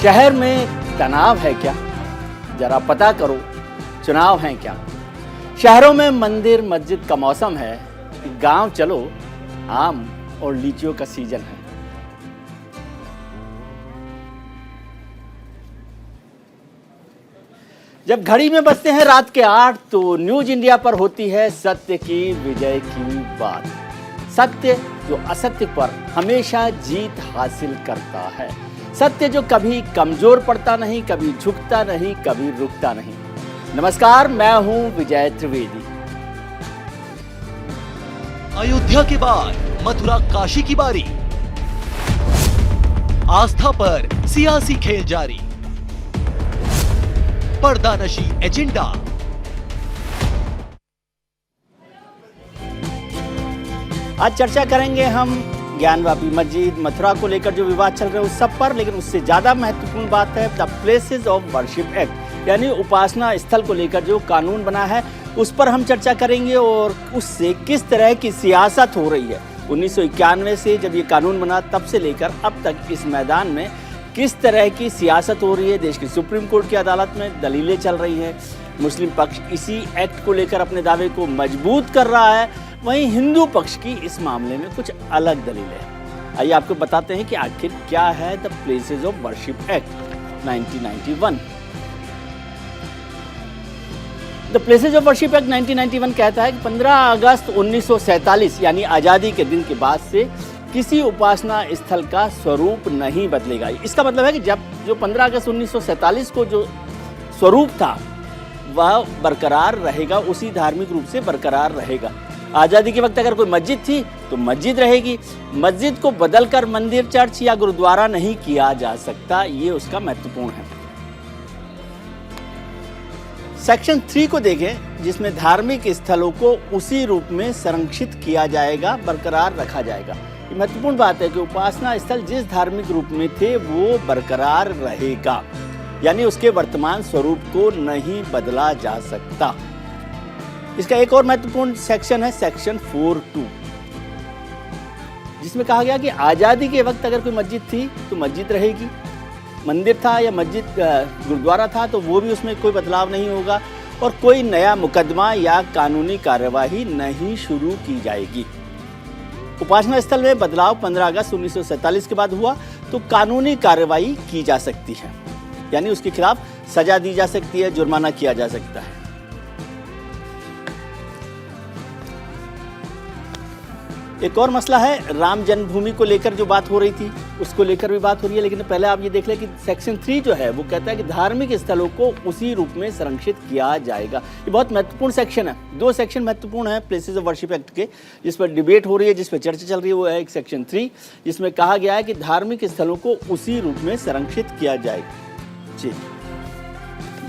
शहर में तनाव है क्या? जरा पता करो, चुनाव है क्या? शहरों में मंदिर मस्जिद का मौसम है, गांव चलो आम और लीचियों का सीजन है। जब घड़ी में बजते हैं रात के 8 तो न्यूज इंडिया पर होती है सत्य की विजय की बात। सत्य जो असत्य पर हमेशा जीत हासिल करता है। सत्य जो कभी कमजोर पड़ता नहीं, कभी झुकता नहीं, कभी रुकता नहीं। नमस्कार, मैं हूं विजय त्रिवेदी। अयोध्या के बाद मथुरा काशी की बारी, आस्था पर सियासी खेल जारी, पर्दानशी एजेंडा। आज चर्चा करेंगे हम ज्ञानवापी मस्जिद मथुरा को लेकर जो विवाद चल रहे हैं उस सब पर, लेकिन उससे ज्यादा महत्वपूर्ण बात है the places of worship act, यानी उपासना स्थल को लेकर जो कानून बना है उस पर हम चर्चा करेंगे और उससे किस तरह की सियासत हो रही है। 1991 से जब ये कानून बना तब से लेकर अब तक इस मैदान में किस तरह की सियासत हो रही है। देश की सुप्रीम कोर्ट की अदालत में दलीलें चल रही हैं। मुस्लिम पक्ष इसी एक्ट को लेकर अपने दावे को मजबूत कर रहा है, वहीं हिंदू पक्ष की इस मामले में कुछ अलग दलीलें हैं। आइए आपको बताते हैं कि आखिर क्या है the places of worship act 1991। The places of worship act 1991 कहता है कि 15 अगस्त 1947 यानी आज़ादी के दिन के बाद से किसी उपासना स्थल का स्वरूप नहीं बदलेगा। इसका मतलब है कि जब जो 15 अगस्त 1947 को जो स्वरूप था वह बरकरार रहेगा, उसी धार्मिक रूप से बरकरार रहेगा। आज़ादी के वक्त अगर कोई मस्जिद थी तो मस्जिद रहेगी। मस्जिद को बदलकर मंदिर, चर्च या गुरुद्वारा नहीं किया जा सकता, ये उसका महत्वपूर्ण है। सेक्शन 3 को देखें, जिसमें धार्मिक स्थलों को उसी रूप में संरक्षित किया जाएगा, बरकरार रखा जाएगा। ये महत्वपूर्ण बात है कि उपासना स्थल जिस धार्मिक रूप में थे वो बरकरार रहेगा, यानी उसके वर्तमान स्वरूप को नहीं बदला जा सकता। इसका एक और महत्वपूर्ण सेक्शन है सेक्शन 4(2), जिसमें कहा गया कि आज़ादी के वक्त अगर कोई मस्जिद थी तो मस्जिद रहेगी, मंदिर था या मस्जिद गुरुद्वारा था तो वो भी उसमें कोई बदलाव नहीं होगा और कोई नया मुकदमा या कानूनी कार्यवाही नहीं शुरू की जाएगी। उपासना स्थल में बदलाव 15 अगस्त 1947 के बाद हुआ तो कानूनी कार्यवाही की जा सकती है, यानी उसके खिलाफ सजा दी जा सकती है, जुर्माना किया जा सकता है। एक और मसला है राम जन्मभूमि को लेकर जो बात हो रही थी उसको लेकर भी बात हो रही है, लेकिन पहले आप ये देख लें कि सेक्शन 3 जो है वो कहता है कि धार्मिक स्थलों को उसी रूप में संरक्षित किया जाएगा। ये बहुत महत्वपूर्ण सेक्शन है। 2 सेक्शन महत्वपूर्ण है प्लेसेस ऑफ वर्शिप एक्ट के, जिस पर डिबेट हो रही है, जिस पर चर्चा चल रही है, वो है एक सेक्शन 3 जिसमें कहा गया है कि धार्मिक स्थलों को उसी रूप में संरक्षित किया जाएगा। जी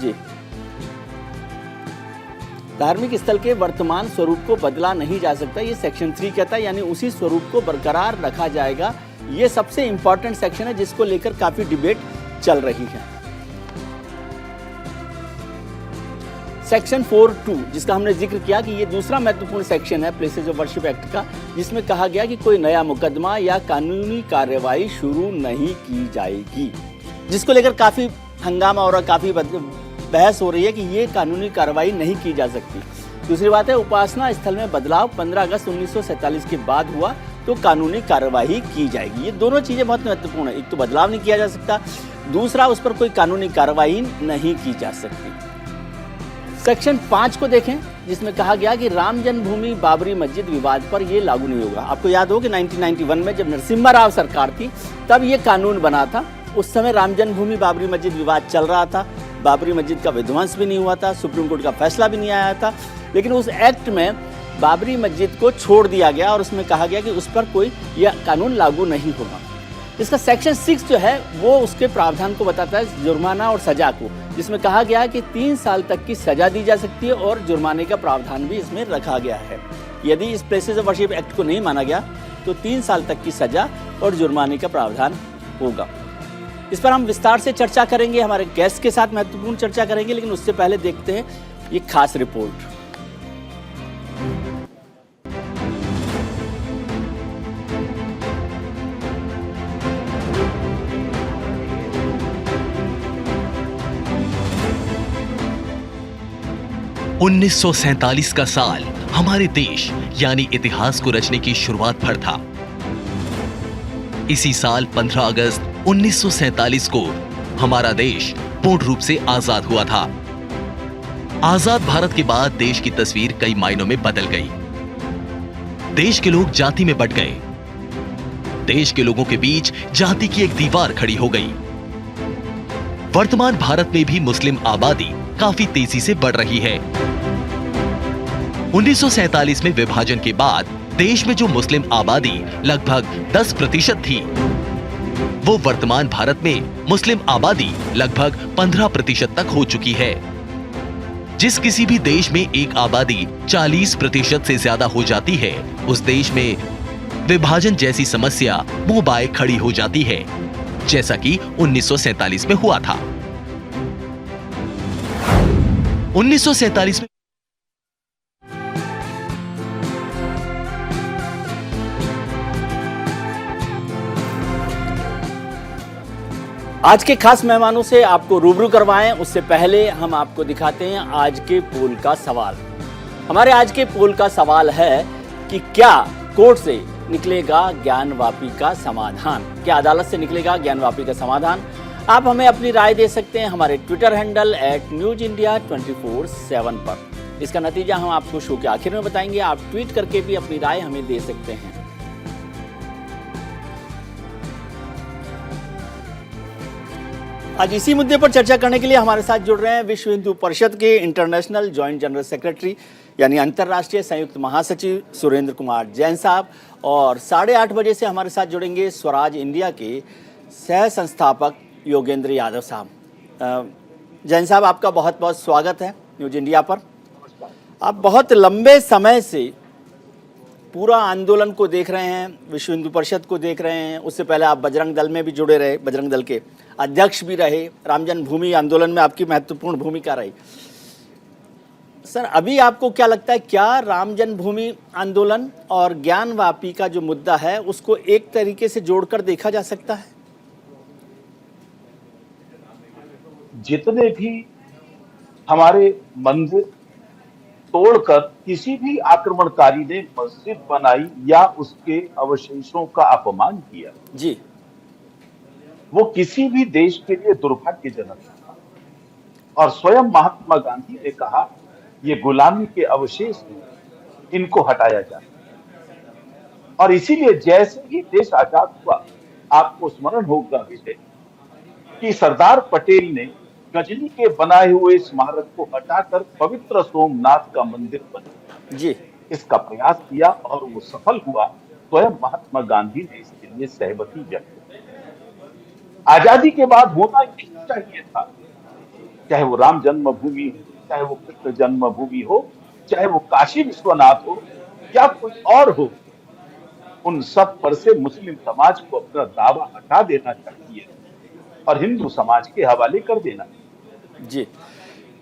जी, धार्मिक स्थल के वर्तमान स्वरूप को बदला नहीं जा सकता, ये सेक्शन 3 कहता है, यानी उसी स्वरूप को बरकरार रखा जाएगा। ये सबसे इंपॉर्टेंट सेक्शन है जिसको लेकर काफी डिबेट चल रही है। सेक्शन 4(2), जिसका हमने जिक्र किया कि ये दूसरा महत्वपूर्ण सेक्शन है प्लेसेस ऑफ वर्शिप एक्ट का, जिसमें कहा गया कि कोई नया मुकदमा या कानूनी कार्यवाही शुरू नहीं की जाएगी, जिसको लेकर काफी हंगामा और काफी बहस हो रही है कि ये कानूनी कार्रवाई नहीं की जा सकती। दूसरी बात है उपासना स्थल में बदलाव 15 अगस्त 1947 के बाद हुआ तो कानूनी कार्रवाई की जाएगी। ये दोनों चीजें बहुत महत्वपूर्ण है। एक तो बदलाव नहीं किया जा सकता, दूसरा उस पर कोई कानूनी कार्रवाई नहीं की जा सकती। सेक्शन 5 को देखें, जिसमें कहा गया कि राम जन्मभूमि बाबरी मस्जिद विवाद पर यह लागू नहीं होगा। आपको याद हो कि 1991 में जब नरसिम्हा राव सरकार थी तब ये कानून बना था। उस समय राम जन्मभूमि बाबरी मस्जिद विवाद चल रहा था, बाबरी मस्जिद का विध्वंस भी नहीं हुआ था, सुप्रीम कोर्ट का फैसला भी नहीं आया था, लेकिन उस एक्ट में बाबरी मस्जिद को छोड़ दिया गया और उसमें कहा गया कि उस पर कोई यह कानून लागू नहीं होगा। इसका सेक्शन 6 जो है वो उसके प्रावधान को बताता है जुर्माना और सजा को, जिसमें कहा गया है कि 3 साल तक की सजा दी जा सकती है और जुर्माने का प्रावधान भी इसमें रखा गया है। यदि इस प्लेसेस ऑफ वर्शिप एक्ट को नहीं माना गया तो 3 साल तक की सजा और जुर्माने का प्रावधान होगा। इस पर हम विस्तार से चर्चा करेंगे, हमारे गेस्ट के साथ महत्वपूर्ण चर्चा करेंगे, लेकिन उससे पहले देखते हैं ये खास रिपोर्ट। 1947 का साल हमारे देश यानी इतिहास को रचने की शुरुआत पर था। इसी साल 15 अगस्त 1947 को हमारा देश पूर्ण रूप से आजाद हुआ था। आजाद भारत के बाद देश की तस्वीर कई मायनों में बदल गई। देश के लोग जाति में बंट गए। देश के लोगों के बीच जाति की एक दीवार खड़ी हो गई। वर्तमान भारत में भी मुस्लिम आबादी काफी तेजी से बढ़ रही है। 1947 में विभाजन के बाद देश में जो मुस्लिम आबादी लगभग 10% थी, वो वर्तमान भारत में मुस्लिम आबादी लगभग 15% तक हो चुकी है। जिस किसी भी देश में एक आबादी 40% से ज्यादा हो जाती है, उस देश में विभाजन जैसी समस्या मुंह बाए खड़ी हो जाती है, जैसा कि 1947 में हुआ था। 1947 में आज के खास मेहमानों से आपको रूबरू करवाएं, उससे पहले हम आपको दिखाते हैं आज के पोल का सवाल। हमारे आज के पोल का सवाल है कि क्या कोर्ट से निकलेगा ज्ञानवापी का समाधान? क्या अदालत से निकलेगा ज्ञानवापी का समाधान? आप हमें अपनी राय दे सकते हैं हमारे ट्विटर हैंडल @newsindia247 पर। इसका नतीजा हम आपको शो के आखिर में बताएंगे। आप ट्वीट करके भी अपनी राय हमें दे सकते हैं। आज इसी मुद्दे पर चर्चा करने के लिए हमारे साथ जुड़ रहे हैं विश्व हिंदू परिषद के इंटरनेशनल जॉइंट जनरल सेक्रेटरी यानी अंतर्राष्ट्रीय संयुक्त महासचिव सुरेंद्र कुमार जैन साहब, और 8:30 बजे से हमारे साथ जुड़ेंगे स्वराज इंडिया के सह संस्थापक योगेंद्र यादव साहब। जैन साहब, आपका बहुत बहुत स्वागत है न्यूज इंडिया पर। आप बहुत लंबे समय से पूरा आंदोलन को देख रहे हैं, विश्व हिंदू परिषद को देख रहे हैं। उससे पहले आप बजरंग दल में भी जुड़े रहे, बजरंग दल के अध्यक्ष भी रहे। राम जन्मभूमि आंदोलन में आपकी महत्वपूर्ण भूमिका रही। सर, अभी आपको क्या लगता है, क्या राम जन्मभूमि आंदोलन और ज्ञानवापी का जो मुद्दा है उसको एक तरीके से जोड़कर देखा जा सकता है? जितने भी हमारे मंदिर तोड़कर किसी भी आक्रमणकारी ने मस्जिद बनाई या उसके अवशेषों का अपमान किया जी, वो किसी भी देश के लिए दुर्भाग्यजनक था। और स्वयं महात्मा गांधी ने कहा, ये गुलामी के अवशेष हैं, इनको हटाया जाए। और इसीलिए जैसे ही देश आजाद हुआ, आपको स्मरण होगा विजय कि सरदार पटेल ने गजनी के बनाए हुए स्मारक को हटाकर पवित्र सोमनाथ का मंदिर बनाया जी, इसका प्रयास किया और वो सफल हुआ। स्वयं महात्मा गांधी ने इसके लिए सहमति व्यक्त की। आजादी के बाद होना यही चाहिए था, चाहे वो राम जन्मभूमि हो, चाहे वो कृष्ण जन्मभूमि हो, चाहे वो काशी विश्वनाथ हो या कोई और हो, उन सब पर से मुस्लिम समाज को अपना दावा हटा देना चाहिए और हिंदू समाज के हवाले कर देना जी।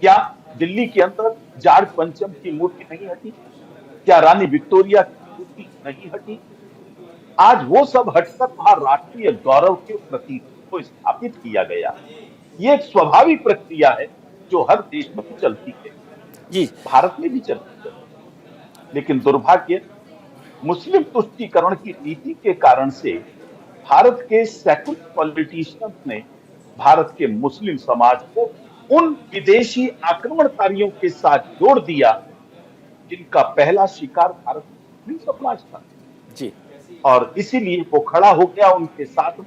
क्या दिल्ली के अंदर जार्ज पंचम की मूर्ति नहीं हटी? क्या रानी विक्टोरिया की मूर्ति नहीं हटी? आज वो सब हटकर वहां राष्ट्रीय गौरव के प्रतीक को स्थापित किया गया। ये एक स्वाभाविक प्रक्रिया है जो हर देश में चलती है जी, भारत में भी चलती है। लेकिन दुर्भाग्य, मुस्लिम तुष्टीकरण की नीति के कारण से भारत के सेकुलर पॉलिटिशियंस ने भारत के मुस्लिम समाज को उन विदेशी आक्रमणकारियों के साथ जोड़ दिया जिनका पहला शिकार भारत मुस्लिम समाज था जी। और इसीलिए वो खड़ा हो गया उनके साथ में,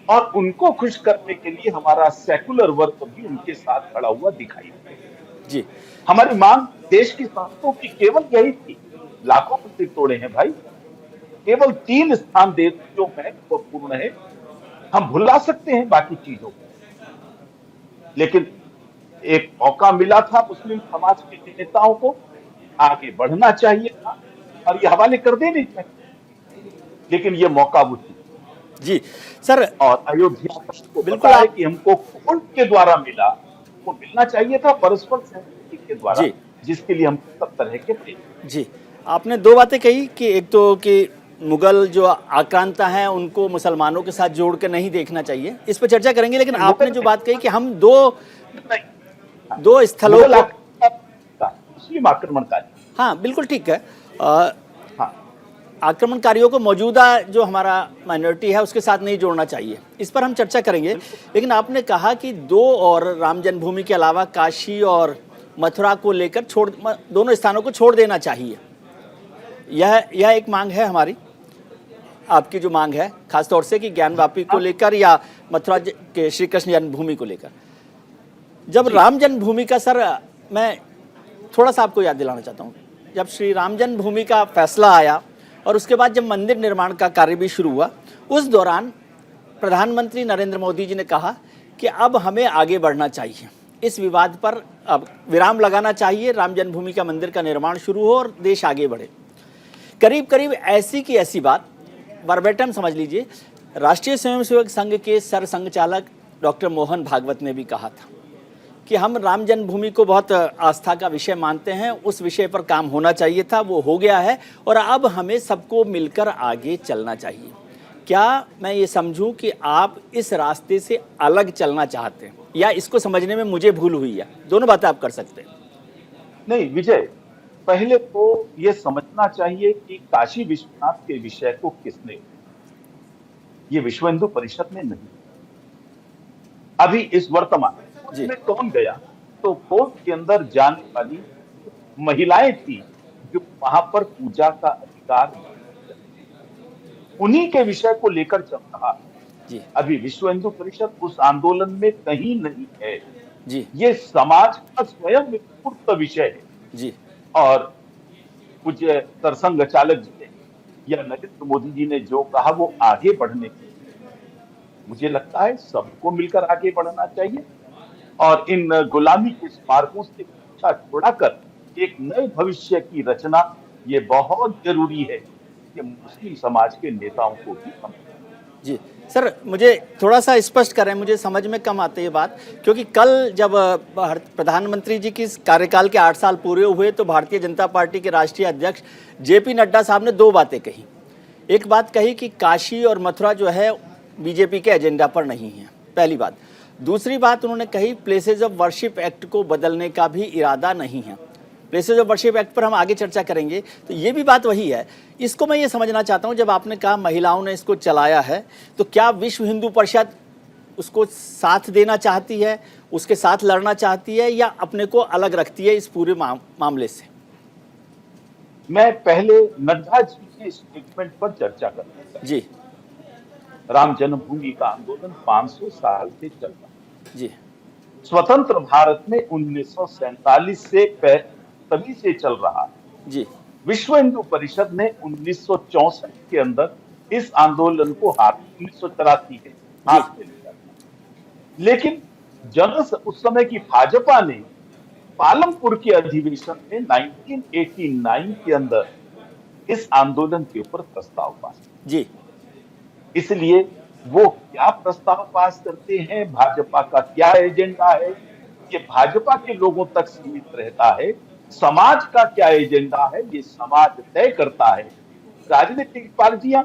और उनको खुश करने के लिए हमारा सेकुलर वर्ग भी उनके साथ खड़ा हुआ दिखाई दिया जी। हमारी मांग देश की संस्थाओं की केवल यही थी। लाखों मंदिर तोड़े हैं भाई, केवल 3 स्थान दे जो महत्वपूर्ण है। हम भुला सकते हैं बाकी चीजों को, लेकिन एक मौका मिला था मुस्लिम समाज के नेताओं को, आगे बढ़ना चाहिए था और ये हवाले कर देने चाहिए, लेकिन ये मौका वो थी जी सर। और अयोध्या को बिल्कुल पता है कि हमको कोर्ट के द्वारा मिला, वो मिलना चाहिए था परस्पर सहमति के द्वारा, जिसके लिए हम सब तरह के थे। जी, आपने 2 बातें कही कि एक तो कि मुगल जो आक्रांता हैं उनको मुसलमानों के साथ जोड़ के नहीं देखना चाहिए, इस पर चर्चा करेंगे। लेकिन आपने जो बात कही कि हम दो स्थलों को मुस्लिम आक्रमणकारी। हाँ बिल्कुल ठीक है। हाँ, आक्रमणकारियों को मौजूदा जो हमारा माइनॉरिटी है उसके साथ नहीं जोड़ना चाहिए, इस पर हम चर्चा करेंगे। लेकिन आपने कहा कि दो और राम जन्मभूमि के अलावा काशी और मथुरा को लेकर दोनों स्थानों को छोड़ देना चाहिए। यह एक मांग है हमारी, आपकी जो मांग है खासतौर से कि ज्ञानवापी को लेकर या मथुरा के श्री कृष्ण जन्मभूमि को लेकर। जब राम जन्मभूमि का सर, मैं थोड़ा सा आपको याद दिलाना चाहता हूँ, जब श्री राम जन्मभूमि का फैसला आया और उसके बाद जब मंदिर निर्माण का कार्य भी शुरू हुआ, उस दौरान प्रधानमंत्री नरेंद्र मोदी जी ने कहा कि अब हमें आगे बढ़ना चाहिए, इस विवाद पर अब विराम लगाना चाहिए, राम जन्मभूमि का मंदिर का निर्माण शुरू हो और देश आगे बढ़े। करीब करीब ऐसी की ऐसी बात वर्बेटम समझ लीजिए, राष्ट्रीय स्वयंसेवक संघ के सरसंघ चालक डॉक्टर मोहन भागवत ने भी कहा था कि हम राम जन्मभूमि को बहुत आस्था का विषय मानते हैं, उस विषय पर काम होना चाहिए था, वो हो गया है और अब हमें सबको मिलकर आगे चलना चाहिए। क्या मैं ये समझूं कि आप इस रास्ते से अलग चलना चाहते हैं या इसको समझने में मुझे भूल हुई है? दोनों बातें आप कर सकते हैं। नहीं विजय, पहले तो ये समझना चाहिए कि काशी विश्वनाथ के विषय को किसने, ये विश्व हिंदू परिषद ने नहीं, अभी इस वर्तमान में कौन गया, तो कोर्ट के अंदर जाने वाली महिलाएं थी जो वहां पर पूजा का अधिकार, उन्हीं के विषय को लेकर चल रहा जी। अभी विश्व हिंदू परिषद उस आंदोलन में कहीं नहीं है जी। ये समाज का स्वयं विस्फुट विषय है जी। और पूज्य सरसंघ चालक जी ने या नरेंद्र मोदी जी ने जो कहा वो आगे बढ़ने के लिए, मुझे लगता है सबको मिलकर आगे बढ़ना चाहिए और इन गुलामी के स्मारकों से पीछा छुड़ाकर एक नए भविष्य की रचना, ये बहुत जरूरी है कि मुस्लिम समाज के नेताओं को भी समझें। जी सर, मुझे थोड़ा सा स्पष्ट करें, मुझे समझ में कम आती है बात, क्योंकि कल जब प्रधानमंत्री जी की कार्यकाल के 8 साल पूरे हुए तो भारतीय जनता पार्टी के राष्ट्रीय अध्यक्ष जेपी नड्डा साहब ने 2 बातें कही। एक बात कही कि काशी और मथुरा जो है बीजेपी के एजेंडा पर नहीं है, पहली बात। दूसरी बात उन्होंने कही प्लेसेज ऑफ वर्शिप एक्ट को बदलने का भी इरादा नहीं है। प्लेसेज ऑफ वर्शिप एक्ट पर हम आगे चर्चा करेंगे, तो ये भी बात वही है। इसको मैं ये समझना चाहता हूँ, जब आपने कहा महिलाओं ने इसको चलाया है, तो क्या विश्व हिंदू परिषद उसको साथ देना चाहती है, उसके साथ लड़ना चाहती है या अपने को अलग रखती है इस पूरे मामले से? मैं पहले नड्डा जी के स्टेटमेंट पर चर्चा करूंगा। जी। राम जन्मभूमि का आंदोलन 500 साल से चल रहा है। जी। स्वतंत्र भारत में 1947 से तभी से चल रहा है। जी। विश्व हिंदू परिषद ने 1964 के अंदर इस आंदोलन को 1983 के हाथ में लिया, लेकिन उस समय की भाजपा ने पालमपुर के अधिवेशन में 1989 के अंदर इस आंदोलन के ऊपर प्रस्ताव पास किया। जी। इसलिए वो क्या प्रस्ताव पास करते हैं, भाजपा का क्या एजेंडा है, ये भाजपा के लोगों तक सीमित रहता है। समाज का क्या एजेंडा है ये समाज तय करता है। राजनीतिक पार्टियां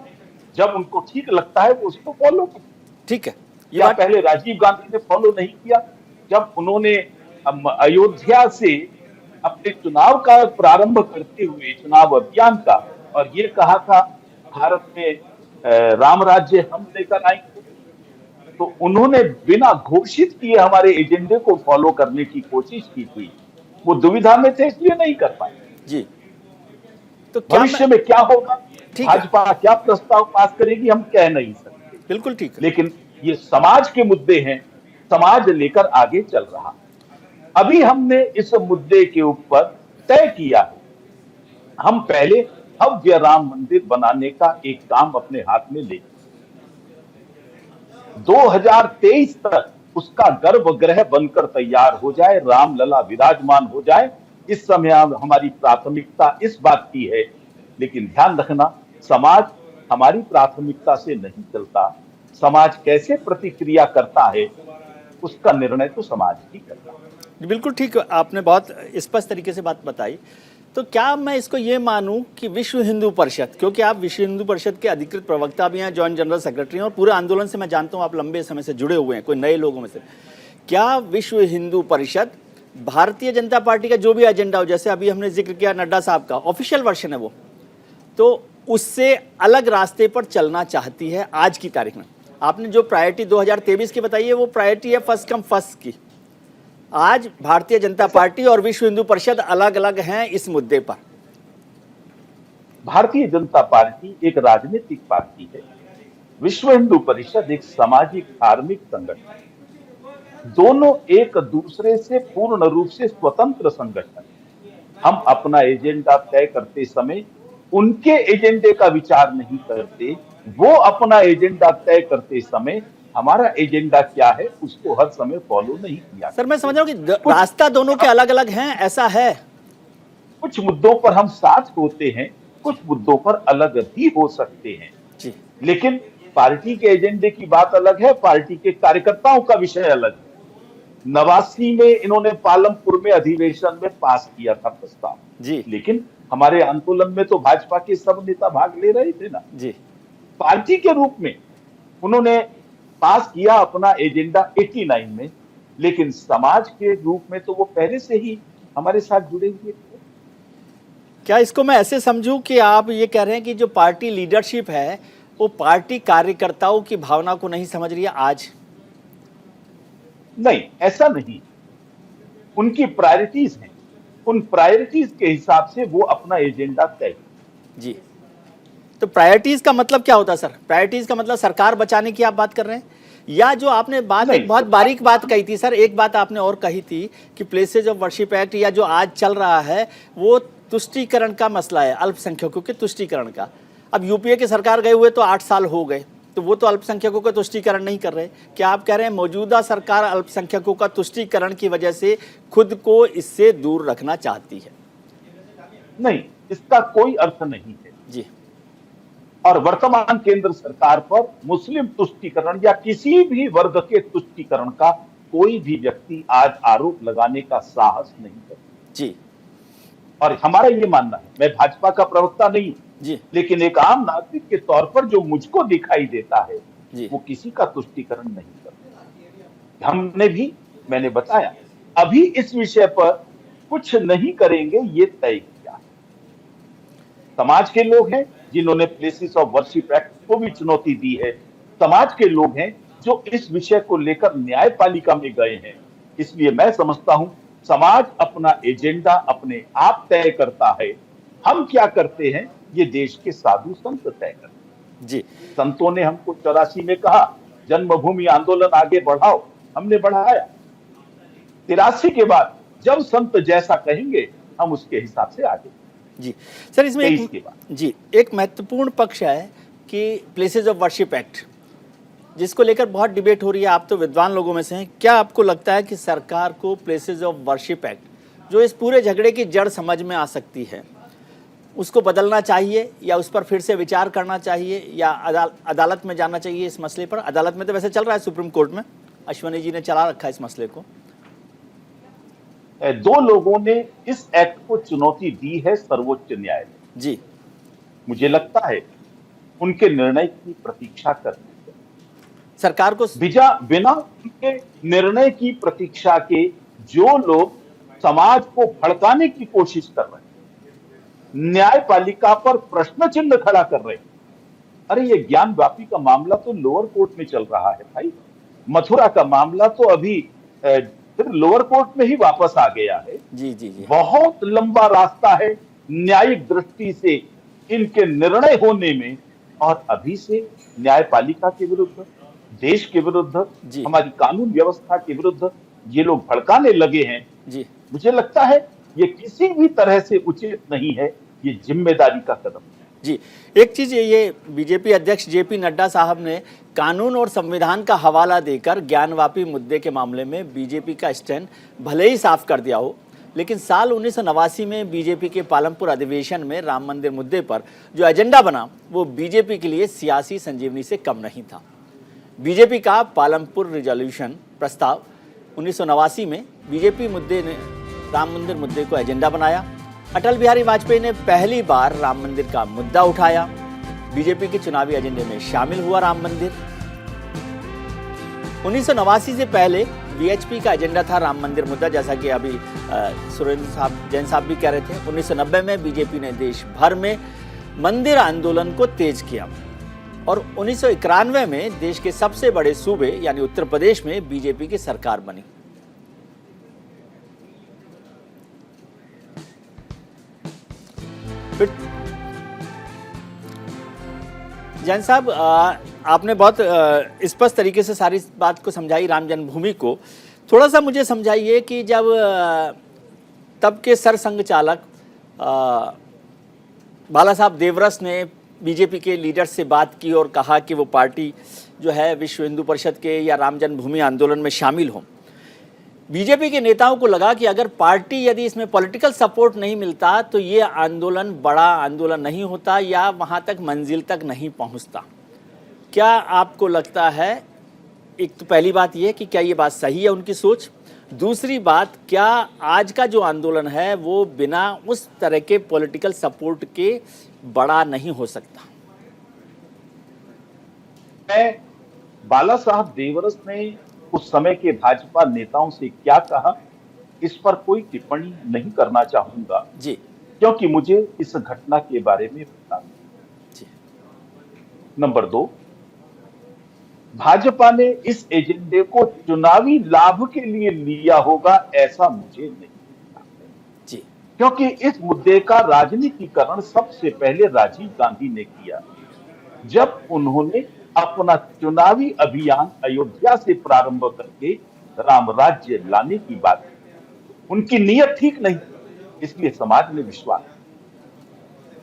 जब उनको ठीक लगता है वो उसको फॉलो करती है। ठीक है। या पहले राजीव गांधी ने फॉलो नहीं किया जब उन्होंने अयोध्या से अपने चुनाव का प्रारंभ करते हुए चुनाव अभियान का और ये कहा था भारत में राम राज्य हम लेकर आएंगे, तो उन्होंने बिना घोषित किए हमारे एजेंडे को फॉलो करने की कोशिश की थी। वो दुविधा में थे इसलिए नहीं कर पाए। जी। तो भविष्य में क्या होगा, भाजपा क्या प्रस्ताव पास करेगी हम कह नहीं सकते। बिल्कुल ठीक है। लेकिन ये समाज के मुद्दे हैं, समाज लेकर आगे चल रहा। अभी हमने इस मुद्दे के ऊपर तय किया है, हम पहले भव्य राम मंदिर बनाने का एक काम अपने हाथ में ले 2023 तक उसका गर्भगृह बनकर तैयार हो जाए, रामलला विराजमान हो जाए। इस समय हमारी प्राथमिकता इस बात की है, लेकिन ध्यान रखना समाज हमारी प्राथमिकता से नहीं चलता। समाज कैसे प्रतिक्रिया करता है उसका निर्णय तो समाज ही करता है। बिल्कुल ठीक, आपने बहुत स्पष्ट तरीके से बात बताई। तो क्या मैं इसको ये मानूं कि विश्व हिंदू परिषद, क्योंकि आप विश्व हिंदू परिषद के अधिकृत प्रवक्ता भी हैं, जॉइंट जनरल सेक्रेटरी हैं और पूरे आंदोलन से मैं जानता हूं आप लंबे समय से जुड़े हुए हैं, कोई नए लोगों में से, क्या विश्व हिंदू परिषद भारतीय जनता पार्टी का जो भी एजेंडा हो, जैसे अभी हमने जिक्र किया नड्डा साहब का, ऑफिशियल वर्जन है वो, तो उससे अलग रास्ते पर चलना चाहती है आज की तारीख में। आपने जो प्रायोरिटी 2023 की बताई है वो प्रायोरिटी है फर्स्ट कम फर्स्ट की। आज भारतीय जनता पार्टी और विश्व हिंदू परिषद अलग अलग हैं इस मुद्दे पर। भारतीय जनता पार्टी एक राजनीतिक पार्टी है, विश्व हिंदू परिषद एक सामाजिक धार्मिक संगठन है। दोनों एक दूसरे से पूर्ण रूप से स्वतंत्र संगठन है। हम अपना एजेंडा तय करते समय उनके एजेंडे का विचार नहीं करते, वो अपना एजेंडा तय करते समय हमारा एजेंडा क्या है उसको हर समय फॉलो नहीं किया। सर मैं समझ रहा हूँ कि रास्ता दोनों के अलग अलग हैं, ऐसा है। कुछ मुद्दों पर हम साथ होते हैं, कुछ मुद्दों पर अलग भी हो सकते हैं जी। लेकिन पार्टी के एजेंडे की बात अलग है, पार्टी के कार्यकर्ताओं का विषय अलग है। 89 में इन्होंने पालमपुर में अधिवेशन में पास किया था प्रस्ताव जी। लेकिन हमारे आंदोलन में तो भाजपा के सब नेता भाग ले रहे थे ना जी। पार्टी के रूप में उन्होंने पास किया अपना एजेंडा 89 में, लेकिन समाज के रूप में तो वो पहले से ही हमारे साथ जुड़े हुए थे। क्या इसको मैं ऐसे समझूं कि आप ये कह रहे हैं कि जो पार्टी लीडरशिप है वो पार्टी कार्यकर्ताओं की भावना को नहीं समझ रही है आज? नहीं, ऐसा नहीं। उनकी प्रायोरिटीज हैं, उन प्रायोरिटीज के हिसाब से वो अपना एजेंडा तय। जी, तो प्रायोरिटीज का मतलब क्या होता है सर? प्रायोरिटीज का मतलब सरकार बचाने की आप बात कर रहे हैं, या जो आपने बात एक बहुत बारीक बात कही थी सर, एक बात आपने और कही थी कि प्लेसेज ऑफ वर्शिप एक्ट या जो आज चल रहा है वो तुष्टीकरण का मसला है, अल्पसंख्यकों के तुष्टीकरण का। अब यूपीए की सरकार गए हुए तो 8 साल हो गए, तो वो तो अल्पसंख्यकों का तुष्टीकरण नहीं कर रहे। क्या आप कह रहे हैं मौजूदा सरकार अल्पसंख्यकों का तुष्टीकरण की वजह से खुद को इससे दूर रखना चाहती है? नहीं, इसका कोई अर्थ नहीं है जी। और वर्तमान केंद्र सरकार पर मुस्लिम तुष्टीकरण या किसी भी वर्ग के तुष्टीकरण का कोई भी व्यक्ति आज आरोप लगाने का साहस नहीं करता जी। और हमारा ये मानना है, मैं भाजपा का प्रवक्ता नहीं जी, लेकिन एक आम नागरिक के तौर पर जो मुझको दिखाई देता है जी। वो किसी का तुष्टीकरण नहीं करता। हमने भी, मैंने बताया, अभी इस विषय पर कुछ नहीं करेंगे ये तय किया। समाज के लोग हैं जिन्होंने प्लेसेस ऑफ वर्शिप एक्ट को भी चुनौती दी है, समाज के लोग हैं जो इस विषय को लेकर न्यायपालिका में गए हैं। इसलिए मैं समझता हूं समाज अपना एजेंडा अपने आप तय करता है, हम क्या करते हैं ये देश के साधु संत तय करते हैं। जी। संतों ने हमको 84 में कहा जन्मभूमि आंदोलन आगे बढ़ाओ, हमने बढ़ाया। 83 के बाद जब संत जैसा कहेंगे हम उसके हिसाब से आगे। जी सर, इसमें एक महत्वपूर्ण पक्ष है कि प्लेसेज ऑफ वर्शिप एक्ट, जिसको लेकर बहुत डिबेट हो रही है, आप तो विद्वान लोगों में से हैं। क्या आपको लगता है कि सरकार को प्लेसेज ऑफ वर्शिप एक्ट, जो इस पूरे झगड़े की जड़ समझ में आ सकती है, उसको बदलना चाहिए या उस पर फिर से विचार करना चाहिए या अदालत में जाना चाहिए इस मसले पर? अदालत में तो वैसे चल रहा है, सुप्रीम कोर्ट में अश्वनी जी ने चला रखा है इस मसले को। 2 लोगों ने इस एक्ट को चुनौती दी है सर्वोच्च न्यायालय। जी। मुझे लगता है उनके निर्णय की प्रतीक्षा करनी है सरकार को। बिना उनके निर्णय की प्रतीक्षा के जो लोग समाज को भड़काने की कोशिश कर रहे हैं, न्यायपालिका पर प्रश्न चिन्ह खड़ा कर रहे हैं। अरे ये ज्ञान व्यापी का मामला तो लोअर कोर्ट में चल रहा है भाई, मथुरा का मामला तो अभी फिर लोअर कोर्ट में ही वापस आ गया है। जी जी जी। बहुत लंबा रास्ता है न्यायिक दृष्टि से इनके निर्णय होने में, और अभी से न्यायपालिका के विरुद्ध, देश के विरुद्ध, हमारी कानून व्यवस्था के विरुद्ध ये लोग भड़काने लगे हैं। जी। मुझे लगता है ये किसी भी तरह से उचित नहीं है, ये जिम्मेदारी का कदम है। जी, एक चीज ये बीजेपी अध्यक्ष जेपी नड्डा साहब ने कानून और संविधान का हवाला देकर ज्ञानवापी मुद्दे के मामले में बीजेपी का स्टैंड भले ही साफ कर दिया हो, लेकिन साल 1989 में बीजेपी के पालमपुर अधिवेशन में राम मंदिर मुद्दे पर जो एजेंडा बना वो बीजेपी के लिए सियासी संजीवनी से कम नहीं था। बीजेपी का पालमपुर रिजोल्यूशन प्रस्ताव 1989 में बीजेपी मुद्दे ने राम मंदिर मुद्दे को एजेंडा बनाया। अटल बिहारी वाजपेयी ने पहली बार राम मंदिर का मुद्दा उठाया। बीजेपी के चुनावी एजेंडे में शामिल हुआ राम मंदिर। 1989 से पहले वीएचपी का एजेंडा था राम मंदिर मुद्दा, जैसा कि अभी सुरेंद्र साहब जैन साहब भी कह रहे थे। 1990 में बीजेपी ने देश भर में मंदिर आंदोलन को तेज किया और 1991 में देश के सबसे बड़े सूबे यानी उत्तर प्रदेश में बीजेपी की सरकार बनी। फिर जैन साहब, आपने बहुत स्पष्ट तरीके से सारी बात को समझाई, राम जन्मभूमि को। थोड़ा सा मुझे समझाइए कि जब तब के सरसंघ चालक बाला साहब देवरस ने बीजेपी के लीडर से बात की और कहा कि वो पार्टी जो है विश्व हिंदू परिषद के या राम जन्मभूमि आंदोलन में शामिल हो। बीजेपी के नेताओं को लगा कि अगर पार्टी यदि इसमें पॉलिटिकल सपोर्ट नहीं मिलता तो ये आंदोलन बड़ा आंदोलन नहीं होता या वहाँ तक मंजिल तक नहीं पहुँचता। क्या आपको लगता है, एक तो पहली बात ये कि क्या ये बात सही है उनकी सोच? दूसरी बात, क्या आज का जो आंदोलन है वो बिना उस तरह के पॉलिटिकल सपोर्ट के बड़ा नहीं हो सकता? मैं बाला साहब देवरस ने उस समय के भाजपा नेताओं से क्या कहा, इस पर कोई टिप्पणी नहीं करना चाहूंगा जी, क्योंकि मुझे इस घटना के बारे में पता नहीं। जी। नंबर 2, भाजपा ने इस एजेंडे को चुनावी लाभ के लिए लिया होगा, ऐसा मुझे नहीं लगता जी, क्योंकि इस मुद्दे का राजनीतिकरण सबसे पहले राजीव गांधी ने किया जब उन्होंने अपना चुनावी अभियान अयोध्या से प्रारंभ करके राम राज्य लाने की बात की। उनकी नीयत ठीक नहीं, इसलिए समाज में विश्वास।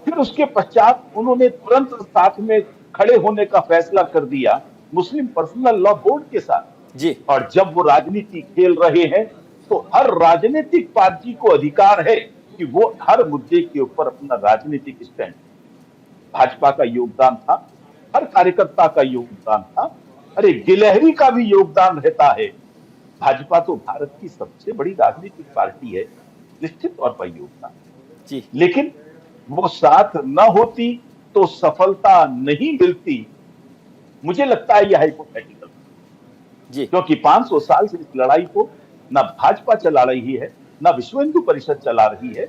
फिर उसके पश्चात उन्होंने तुरंत साथ में खड़े होने का फैसला कर दिया मुस्लिम पर्सनल लॉ बोर्ड के साथ जी। और जब वो राजनीति खेल रहे हैं तो हर राजनीतिक पार्टी को अधिकार है कि वो हर मुद्दे के ऊपर अपना राजनीतिक स्टैंड। भाजपा का योगदान था, हर कार्यकर्ता का योगदान था, अरे गिलहरी का भी योगदान रहता है। भाजपा तो भारत की सबसे बड़ी राजनीतिक पार्टी है, निश्चित तौर पर योगदान जी। लेकिन वो साथ न होती तो सफलता नहीं मिलती। मुझे लगता है यह हाइपोथेटिकल जी, क्योंकि 500 साल से इस लड़ाई को ना भाजपा चला रही है, ना विश्व हिंदू परिषद चला रही है,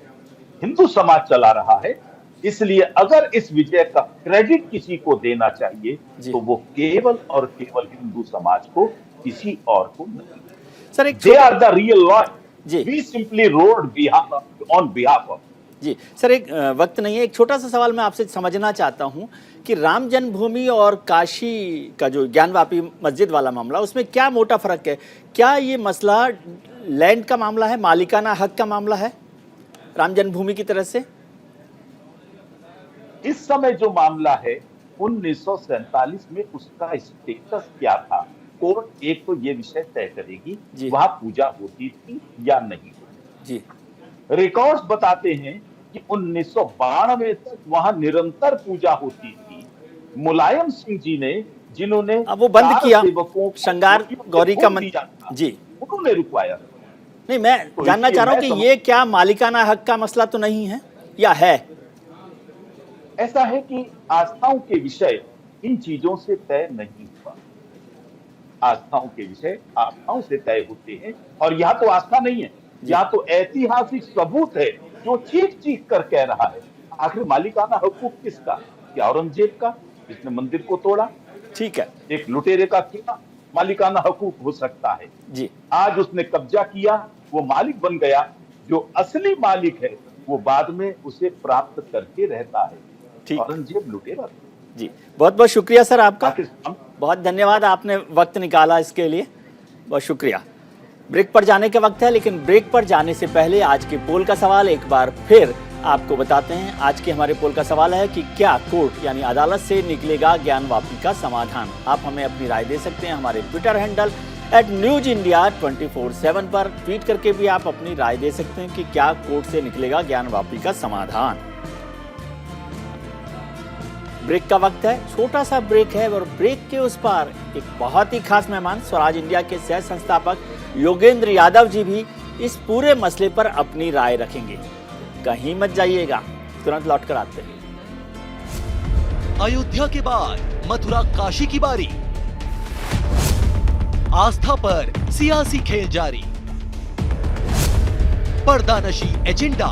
हिंदू समाज चला रहा है। इसलिए अगर इस विजय का क्रेडिट किसी को देना चाहिए तो वो केवल और केवल हिंदू समाज को, किसी और को नहीं। सर एक they are the real Lloyd, जी। We simply rode on behalf of. जी सर, एक वक्त नहीं है, एक छोटा सा सवाल मैं आपसे समझना चाहता हूं कि राम जन्मभूमि और काशी का जो ज्ञानवापी मस्जिद वाला मामला, उसमें क्या मोटा फर्क है? क्या ये मसला लैंड का मामला है, मालिकाना हक का मामला है राम जन्मभूमि की तरह से? इस समय जो मामला है 1947 में उसका स्टेटस क्या था, कोर्ट एक तो ये विषय तय करेगी वहां पूजा होती थी या नहीं होती जी। रिकॉर्ड्स बताते हैं कि 1992 तक वहां निरंतर पूजा होती थी। मुलायम सिंह जी ने, जिन्होंने वो बंद किया श्रृंगार गौरी का जी, उन्होंने रुकवाया। नहीं, मैं तो जानना चाह रहा हूं कि ये क्या मालिकाना हक का मसला तो नहीं है या है? ऐसा है कि आस्थाओं के विषय इन चीजों से तय नहीं हुआ। आस्थाओं के विषय आस्थाओं से तय होते हैं और यहाँ तो आस्था नहीं है, यहाँ तो ऐतिहासिक सबूत है जो चीख चीख कर कह रहा है। आखिर मालिकाना हकूक किसका? क्या औरंगजेब का, जिसने मंदिर को तोड़ा? ठीक है, एक लुटेरे का क्या मालिकाना हकूक हो सकता है जी। आज उसने कब्जा किया, वो मालिक बन गया। जो असली मालिक है वो बाद में उसे प्राप्त करके रहता है। औरंगजेब लुटेरा जी। बहुत बहुत शुक्रिया सर आपका, बहुत धन्यवाद, आपने वक्त निकाला इसके लिए, बहुत शुक्रिया। ब्रेक पर जाने का वक्त है, लेकिन ब्रेक पर जाने से पहले आज के पोल का सवाल एक बार फिर आपको बताते हैं। आज के हमारे पोल का सवाल है कि क्या कोर्ट यानी अदालत से निकलेगा ज्ञानवापी का समाधान? आप हमें अपनी राय दे सकते हैं हमारे ट्विटर हैंडल @newsindia247 पर ट्वीट करके भी आप अपनी राय दे सकते हैं कि क्या कोर्ट से निकलेगा ज्ञानवापी का समाधान। ब्रेक का वक्त है, छोटा सा ब्रेक है और ब्रेक के उस पार एक बहुत ही खास मेहमान स्वराज इंडिया के सह संस्थापक योगेंद्र यादव जी भी इस पूरे मसले पर अपनी राय रखेंगे। कहीं मत जाइएगा, तुरंत लौट कर आते हैं। अयोध्या के बाद मथुरा काशी की बारी। आस्था पर सियासी खेल जारी, पर्दानशी एजेंडा,